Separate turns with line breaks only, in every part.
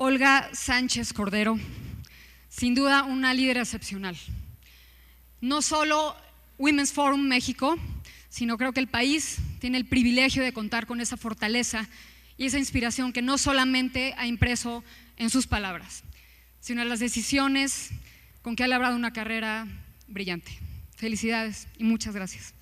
Olga Sánchez Cordero, sin duda una líder excepcional. No solo Women's Forum México, sino creo que el país tiene el privilegio de contar con esa fortaleza y esa inspiración que no solamente ha impreso en sus palabras, sino en las decisiones con que ha labrado una carrera brillante. Felicidades y muchas gracias.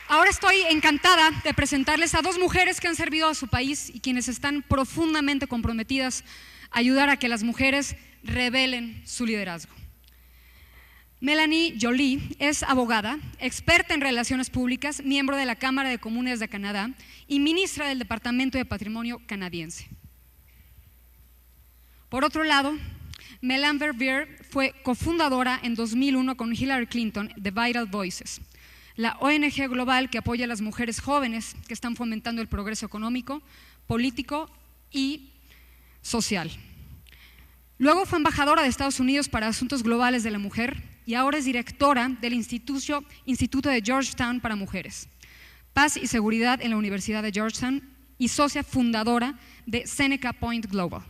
Ahora estoy encantada de presentarles a dos mujeres que han servido a su país y quienes están profundamente comprometidas a ayudar a que las mujeres revelen su liderazgo. Mélanie Joly es abogada, experta en relaciones públicas, miembro de la Cámara de Comunes de Canadá y ministra del Departamento de Patrimonio canadiense. Por otro lado, Melanne Verveer fue cofundadora en 2001 con Hillary Clinton de Vital Voices, la ONG global que apoya a las mujeres jóvenes que están fomentando el progreso económico, político y social. Luego fue embajadora de Estados Unidos para Asuntos Globales de la Mujer y ahora es directora del Instituto de Georgetown para Mujeres, Paz y Seguridad en la Universidad de Georgetown y socia fundadora de Seneca Point Global.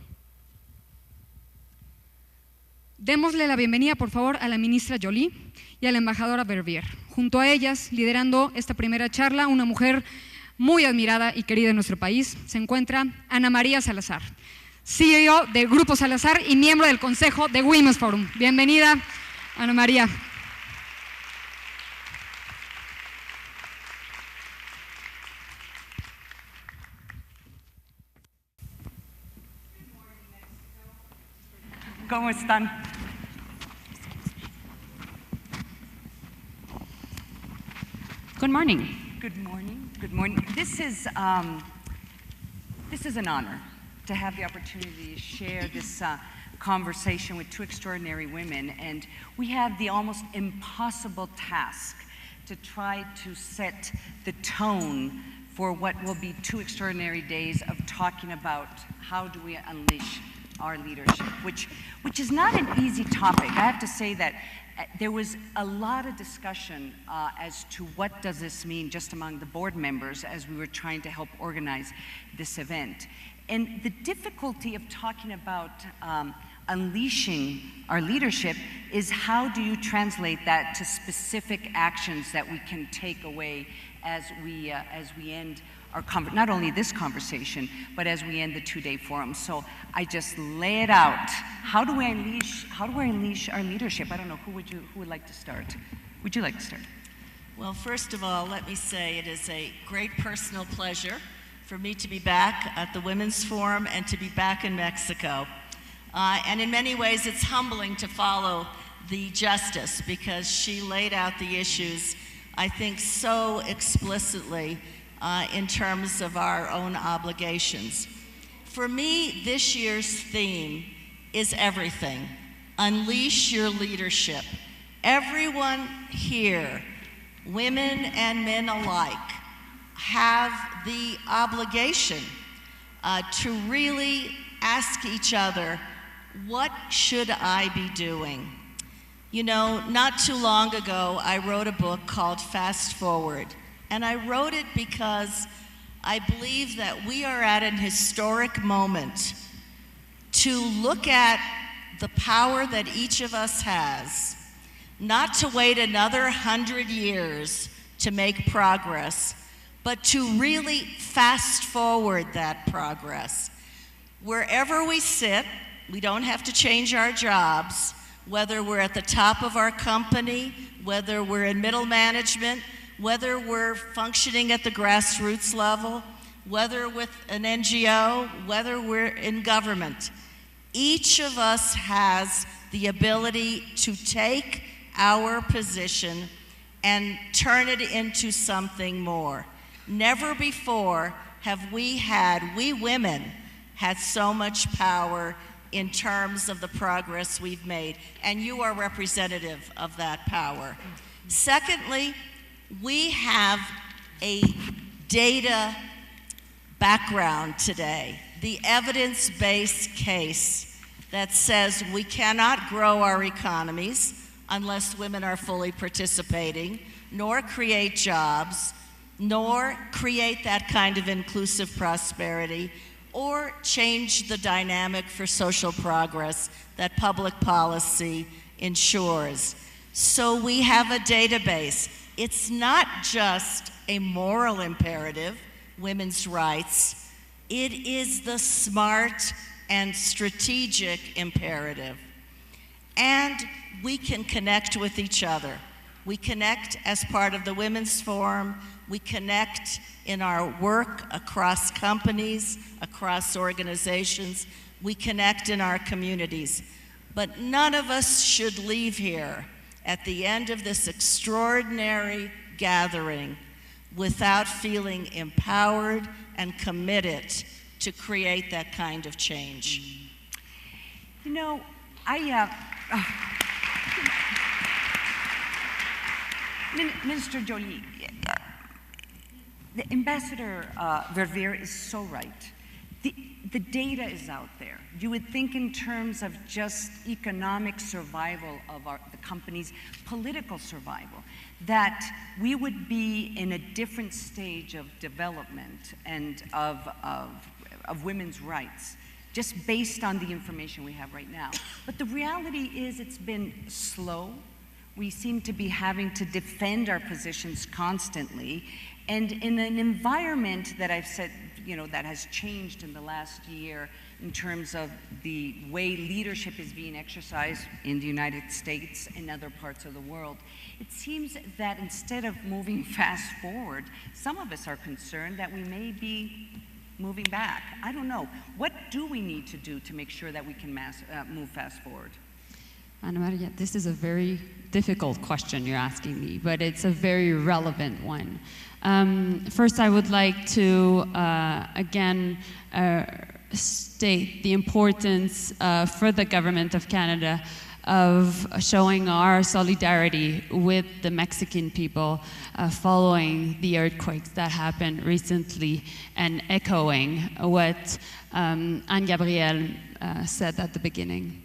Démosle la bienvenida, por favor, a la ministra Joly y a la embajadora Verveer. Junto a ellas, liderando esta primera charla, una mujer muy admirada y querida en nuestro país, se encuentra María Salazar, CEO de Grupo Salazar y miembro del Consejo de Women's Forum. Bienvenida, Ana María.
¿Cómo están?
Good morning.
Good morning. Good morning. This is an honor to have the opportunity to share this conversation with two extraordinary women, and we have the almost impossible task to try to set the tone for what will be two extraordinary days of talking about how do we unleash our leadership, which is not an easy topic. I have to say that there was a lot of discussion as to what does this mean just among the board members as we were trying to help organize this event. And the difficulty of talking about unleashing our leadership is how do you translate that to specific actions that we can take away as we end our not only this conversation, but as we end the two-day forum. So I just lay it out. How do I unleash our leadership? I don't know, who would like to start? Would you like to start?
Well, first of all, let me say it is a great personal pleasure for me to be back at the Women's Forum and to be back in Mexico. And in many ways, it's humbling to follow the Justice because she laid out the issues, I think, so explicitly in terms of our own obligations. For me, this year's theme is everything. Unleash your leadership. Everyone here, women and men alike, have the obligation to really ask each other, what should I be doing? You know, not too long ago, I wrote a book called Fast Forward. And I wrote it because I believe that we are at an historic moment to look at the power that each of us has, not to wait another 100 years to make progress, but to really fast forward that progress. Wherever we sit, we don't have to change our jobs, whether we're at the top of our company, whether we're in middle management, whether we're functioning at the grassroots level, whether with an NGO, whether we're in government. Each of us has the ability to take our position and turn it into something more. Never before have we women, had so much power in terms of the progress we've made, and you are representative of that power. Secondly, we have a data background today, the evidence-based case that says we cannot grow our economies unless women are fully participating, nor create jobs nor create that kind of inclusive prosperity, or change the dynamic for social progress that public policy ensures. So we have a database. It's not just a moral imperative, women's rights, it is the smart and strategic imperative. And we can connect with each other. We connect as part of the Women's Forum. We connect in our work across companies, across organizations. We connect in our communities. But none of us should leave here at the end of this extraordinary gathering without feeling empowered and committed to create that kind of change.
You know, Minister Joly, the Ambassador Verveer is so right. The data is out there. You would think in terms of just economic survival of the company's political survival, that we would be in a different stage of development and of women's rights, just based on the information we have right now. But the reality is it's been slow. We seem to be having to defend our positions constantly. And in an environment that I've said, you know, that has changed in the last year in terms of the way leadership is being exercised in the United States and other parts of the world, it seems that instead of moving fast forward, some of us are concerned that we may be moving back. I don't know. What do we need to do to make sure that we can move fast forward?
Ana Maria, this is a very difficult question you're asking me, but it's a very relevant one. First, I would like to, again, state the importance for the Government of Canada of showing our solidarity with the Mexican people following the earthquakes that happened recently, and echoing what Anne-Gabrielle said at the beginning.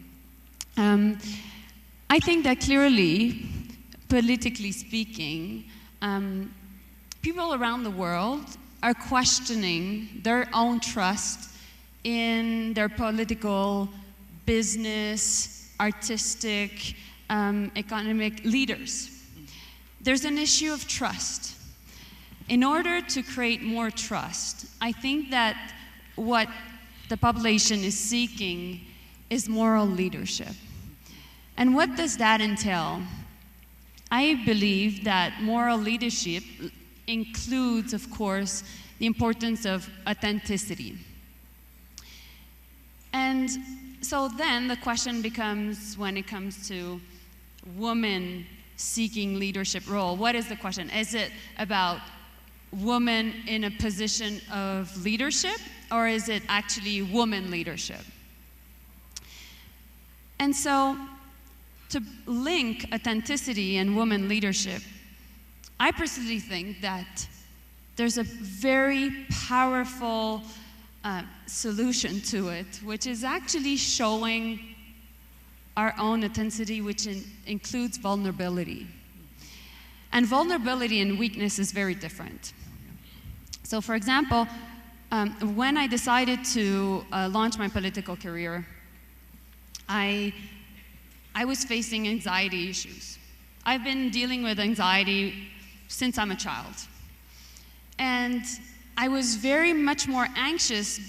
I think that clearly, politically speaking, people around the world are questioning their own trust in their political, business, artistic, economic leaders. There's an issue of trust. In order to create more trust, I think that what the population is seeking is moral leadership. And what does that entail? I believe that moral leadership includes, of course, the importance of authenticity. And so then the question becomes, when it comes to women seeking leadership role, what is the question? Is it about women in a position of leadership, or is it actually woman leadership? And so, to link authenticity and woman leadership, I personally think that there's a very powerful solution to it, which is actually showing our own authenticity, which includes vulnerability. And vulnerability and weakness is very different. So, for example, when I decided to launch my political career, I was facing anxiety issues. I've been dealing with anxiety since I'm a child. And I was very much more anxious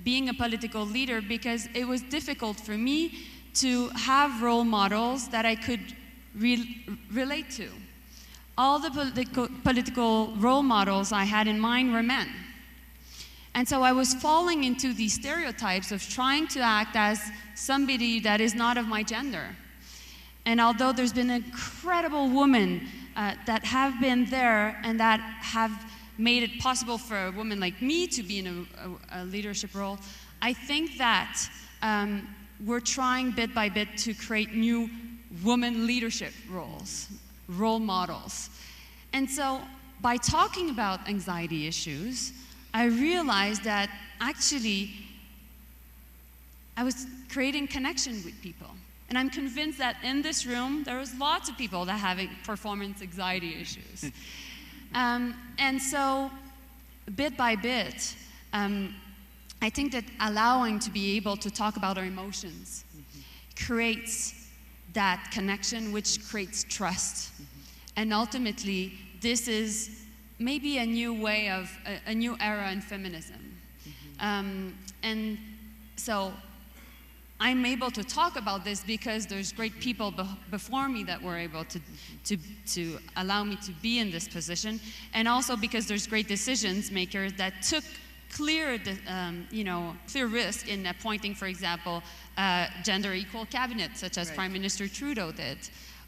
being a political leader because it was difficult for me to have role models that I could relate to. All the political role models I had in mind were men. And so I was falling into these stereotypes of trying to act as somebody that is not of my gender. And although there's been incredible women that have been there and that have made it possible for a woman like me to be in a leadership role, I think that we're trying bit by bit to create new woman leadership roles, role models. And so by talking about anxiety issues, I realized that actually I was creating connection with people. And I'm convinced that in this room, there was lots of people that have performance anxiety issues. And so, bit by bit, I think that allowing to be able to talk about our emotions creates that connection, which creates trust. And ultimately, this is maybe a new way of, a new era in feminism. And so I'm able to talk about this because there's great people before me that were able to allow me to be in this position, and also because there's great decisions makers that took clear risk in appointing, for example, gender equal cabinet, such as Prime Minister Trudeau did,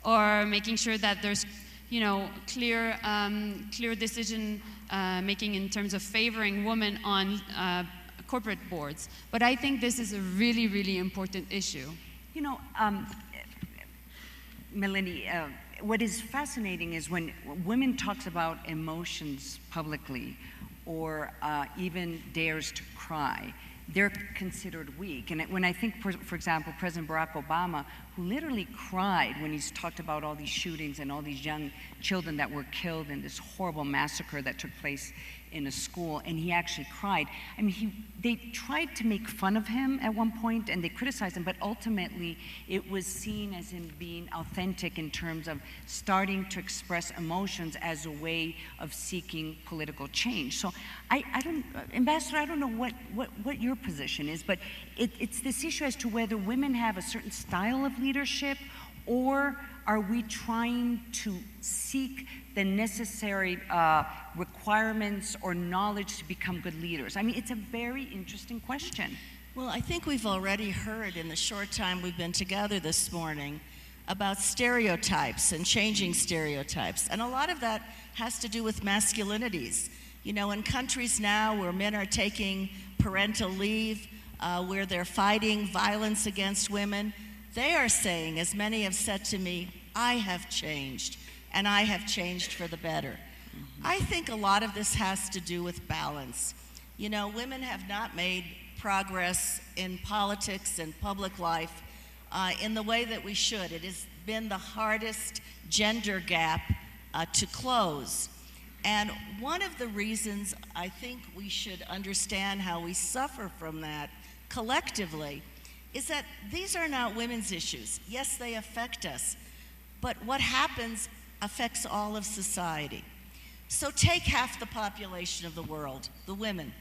or making sure that there's clear decision making in terms of favoring women on corporate boards. But I think this is a really, really important issue.
You know, Mélanie, what is fascinating is when women talks about emotions publicly, or even dares to cry, they're considered weak. And when I think, for example, President Barack Obama, who literally cried when he's talked about all these shootings and all these young children that were killed in this horrible massacre that took place in a school, and he actually cried. I mean, they tried to make fun of him at one point, and they criticized him, but ultimately it was seen as him being authentic in terms of starting to express emotions as a way of seeking political change. So Ambassador, I don't know what your position is, but it's this issue as to whether women have a certain style of leadership, or are we trying to seek the necessary requirements or knowledge to become good leaders? I mean, it's a very interesting question.
Well, I think we've already heard in the short time we've been together this morning about stereotypes and changing stereotypes. And a lot of that has to do with masculinities. You know, in countries now where men are taking parental leave, where they're fighting violence against women, they are saying, as many have said to me, I have changed, and I have changed for the better. I think a lot of this has to do with balance. You know, women have not made progress in politics and public life in the way that we should. It has been the hardest gender gap to close. And one of the reasons I think we should understand how we suffer from that collectively is that these are not women's issues. Yes, they affect us, but what happens affects all of society. So take half the population of the world, the women.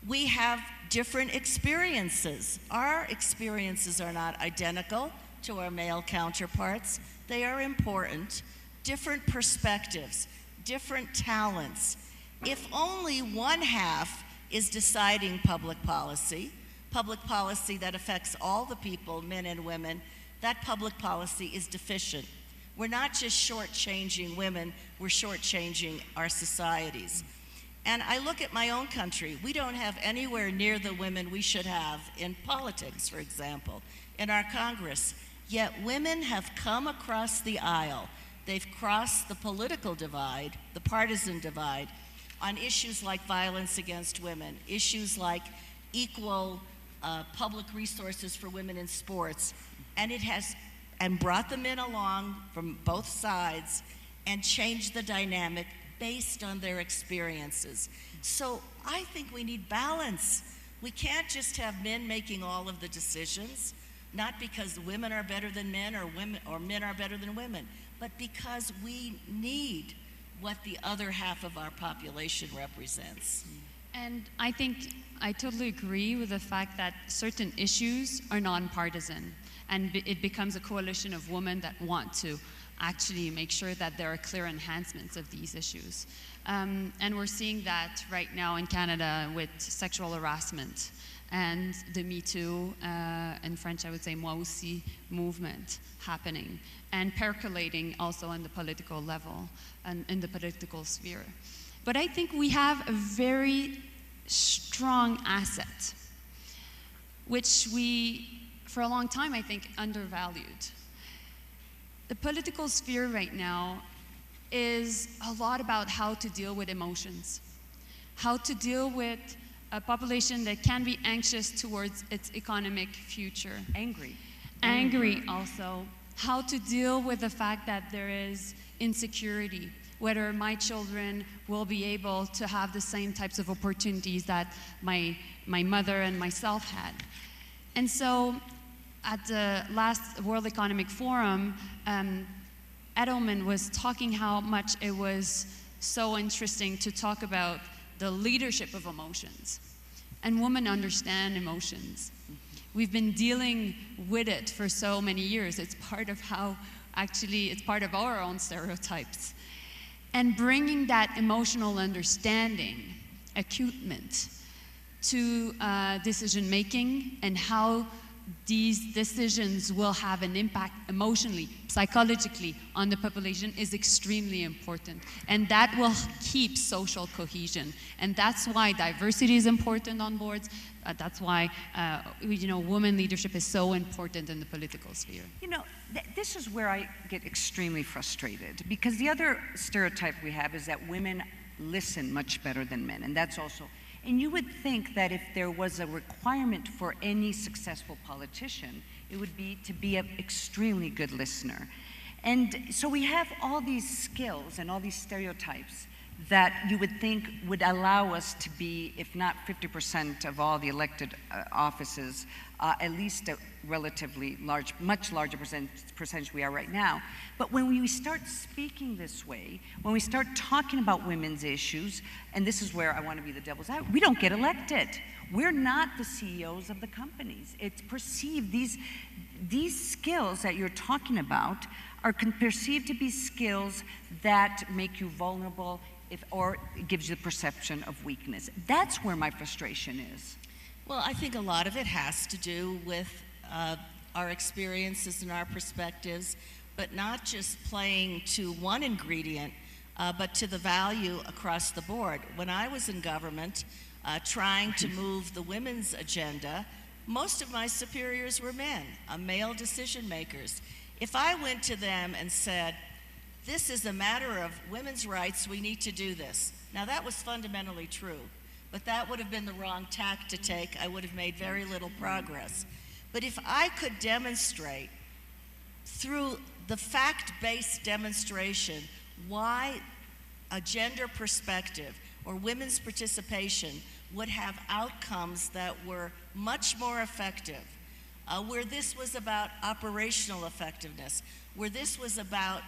We have different experiences. Our experiences are not identical to our male counterparts. They are important. Different perspectives, different talents. If only one half is deciding public policy that affects all the people, men and women, that public policy is deficient. We're not just shortchanging women, we're shortchanging our societies. And I look at my own country. We don't have anywhere near the women we should have in politics, for example, in our Congress. Yet women have come across the aisle. They've crossed the political divide, the partisan divide, on issues like violence against women, issues like equal public resources for women in sports, and brought them in along from both sides and changed the dynamic based on their experiences. So I think we need balance. We can't just have men making all of the decisions, not because women are better than men or men are better than women, but because we need what the other half of our population represents.
And I think I totally agree with the fact that certain issues are nonpartisan, and it becomes a coalition of women that want to actually make sure that there are clear enhancements of these issues. And we're seeing that right now in Canada with sexual harassment and the Me Too, in French I would say Moi aussi movement happening and percolating also on the political level and in the political sphere. But I think we have a very strong asset, which we, for a long time, I think, undervalued. The political sphere right now is a lot about how to deal with emotions, how to deal with a population that can be anxious towards its economic future. Angry also. How to deal with the fact that there is insecurity, whether my children will be able to have the same types of opportunities that my mother and myself had. And so at the last World Economic Forum, Edelman was talking how much it was so interesting to talk about the leadership of emotions. And women understand emotions. We've been dealing with it for so many years. It's part of how, actually, it's part of our own stereotypes. And bringing that emotional understanding, acutement, to decision making and how these decisions will have an impact emotionally, psychologically on the population is extremely important. And that will keep social cohesion. And that's why diversity is important on boards. That's why women leadership is so important in the political sphere.
You know, this is where I get extremely frustrated, because the other stereotype we have is that women listen much better than men, and that's also. And you would think that if there was a requirement for any successful politician, it would be to be an extremely good listener. And so we have all these skills and all these stereotypes that you would think would allow us to be, if not 50% of all the elected offices, at least a relatively large, much larger percentage we are right now. But when we start speaking this way, when we start talking about women's issues, and this is where I want to be the devil's advocate, we don't get elected. We're not the CEOs of the companies. It's perceived, these skills that you're talking about are perceived to be skills that make you vulnerable, or it gives you the perception of weakness. That's where my frustration is.
Well, I think a lot of it has to do with our experiences and our perspectives, but not just playing to one ingredient, but to the value across the board. When I was in government, trying to move the women's agenda, most of my superiors were men, male decision makers. If I went to them and said, this is a matter of women's rights, we need to do this. Now that was fundamentally true, but that would have been the wrong tack to take. I would have made very little progress. But if I could demonstrate through the fact-based demonstration why a gender perspective or women's participation would have outcomes that were much more effective, where this was about operational effectiveness, where this was about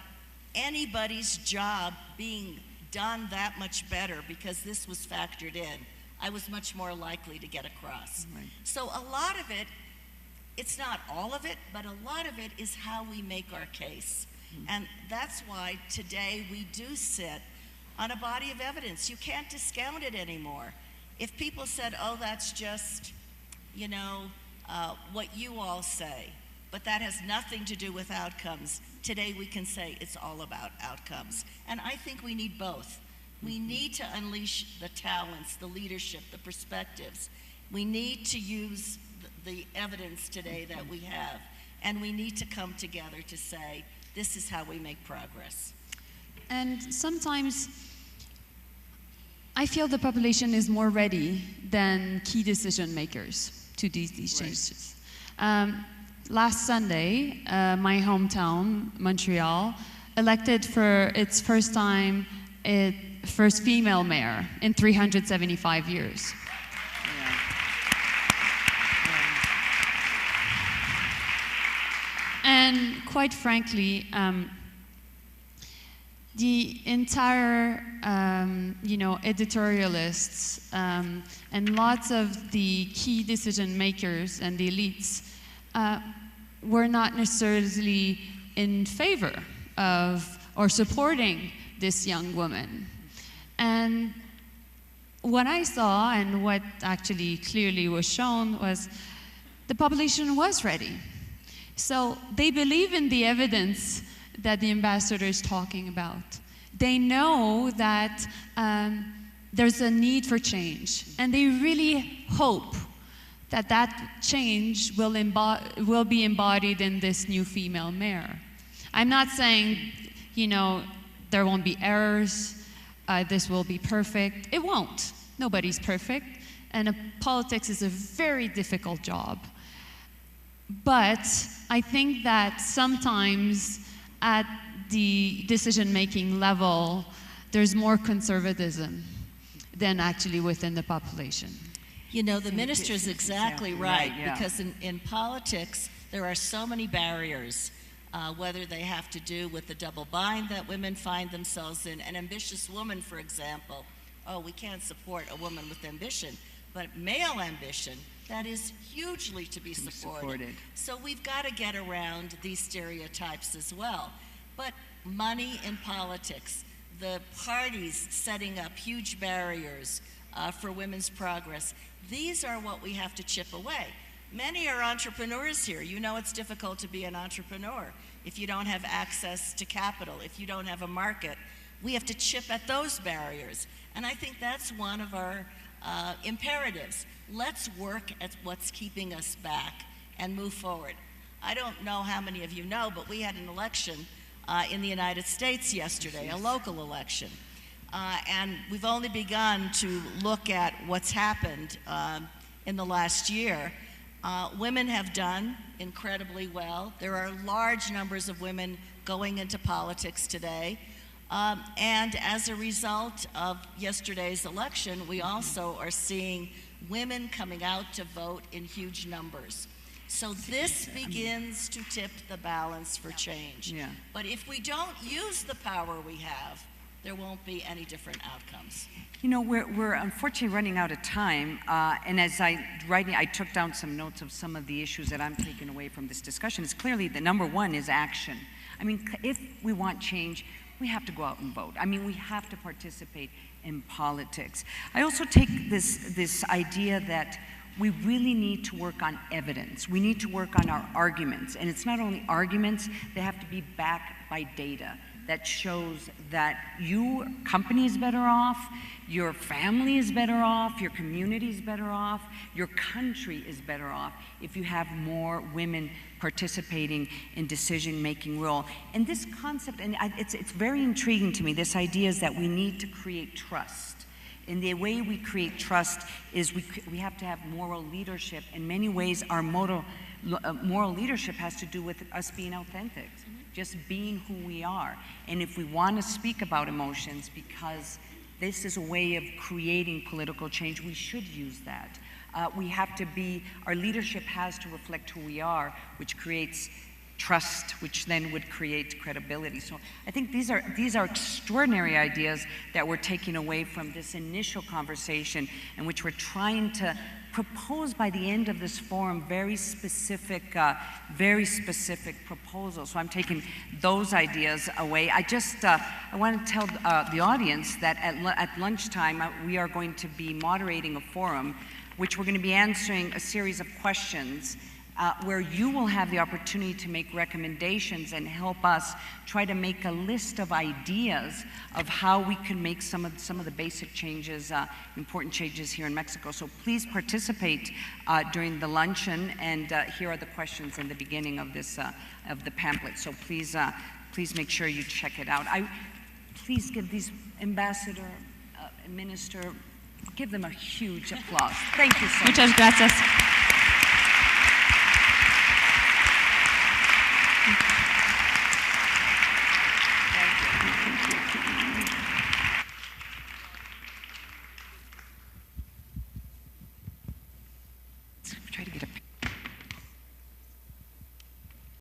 anybody's job being done that much better because this was factored in, I was much more likely to get across. Right. So a lot of it, it's not all of it, but a lot of it is how we make our case. Mm-hmm. And that's why today we do sit on a body of evidence. You can't discount it anymore. If people said, oh, that's just, what you all say, but that has nothing to do with outcomes. Today we can say it's all about outcomes. And I think we need both. We need to unleash the talents, the leadership, the perspectives. We need to use the evidence today that we have. And we need to come together to say, this is how we make progress.
And sometimes I feel the population is more ready than key decision makers to these changes. Last Sunday, my hometown, Montreal, elected for its first time its first female mayor in 375 years.
Yeah.
And quite frankly, the entire, editorialists and lots of the key decision makers and the elites were not necessarily in favor of or supporting this young woman. And what I saw and what actually clearly was shown was the population was ready. So they believe in the evidence that the ambassador is talking about. They know that there's a need for change, and they really hope that that change will be embodied in this new female mayor. I'm not saying, there won't be errors, this will be perfect. It won't. Nobody's perfect, and politics is a very difficult job. But I think that sometimes at the decision-making level, there's more conservatism than actually within the population.
You know, the minister is exactly right,
yeah.
because in politics, there are so many barriers, whether they have to do with the double bind that women find themselves in. An ambitious woman, for example, we can't support a woman with ambition, but male ambition, that is hugely to be supported. So we've got to get around these stereotypes as well. But money in politics, the parties setting up huge barriers for women's progress, these are what we have to chip away. Many are entrepreneurs here. You know it's difficult to be an entrepreneur if you don't have access to capital, if you don't have a market. We have to chip at those barriers. And I think that's one of our imperatives. Let's work at what's keeping us back and move forward. I don't know how many of you know, but we had an election in the United States yesterday, a local election. And we've only begun to look at what's happened in the last year. Women have done incredibly well. There are large numbers of women going into politics today. And as a result of yesterday's election, we also are seeing women coming out to vote in huge numbers. So this begins to tip the balance for change.
Yeah.
But if we don't use the power we have, there won't be any different outcomes.
You know, we're unfortunately running out of time, and as I took down some notes of some of the issues that I'm taking away from this discussion. It's clearly the number one is action. I mean, if we want change, we have to go out and vote. I mean, we have to participate in politics. I also take this idea that we really need to work on evidence. We need to work on our arguments, and it's not only arguments, they have to be backed by data that shows that your company is better off, your family is better off, your community is better off, your country is better off if you have more women participating in decision-making role. And this concept, and it's very intriguing to me, this idea is that we need to create trust. And the way we create trust is we have to have moral leadership. In many ways, our moral leadership has to do with us being authentic, just being who we are. And if we want to speak about emotions, because this is a way of creating political change, we should use that. We have to be, our leadership has to reflect who we are, which creates trust, which then would create credibility. So I think these are extraordinary ideas that we're taking away from this initial conversation, in which we're trying to propose by the end of this forum very specific proposals. So I'm taking those ideas away. I want to tell the audience that at lunchtime we are going to be moderating a forum, which we're going to be answering a series of questions where you will have the opportunity to make recommendations and help us try to make a list of ideas of how we can make some of the basic changes, important changes here in Mexico. So please participate during the luncheon, and here are the questions in the beginning of this of the pamphlet. So please make sure you check it out. Please give these ambassador, minister, give them a huge applause. Thank you so much.
Muchas gracias.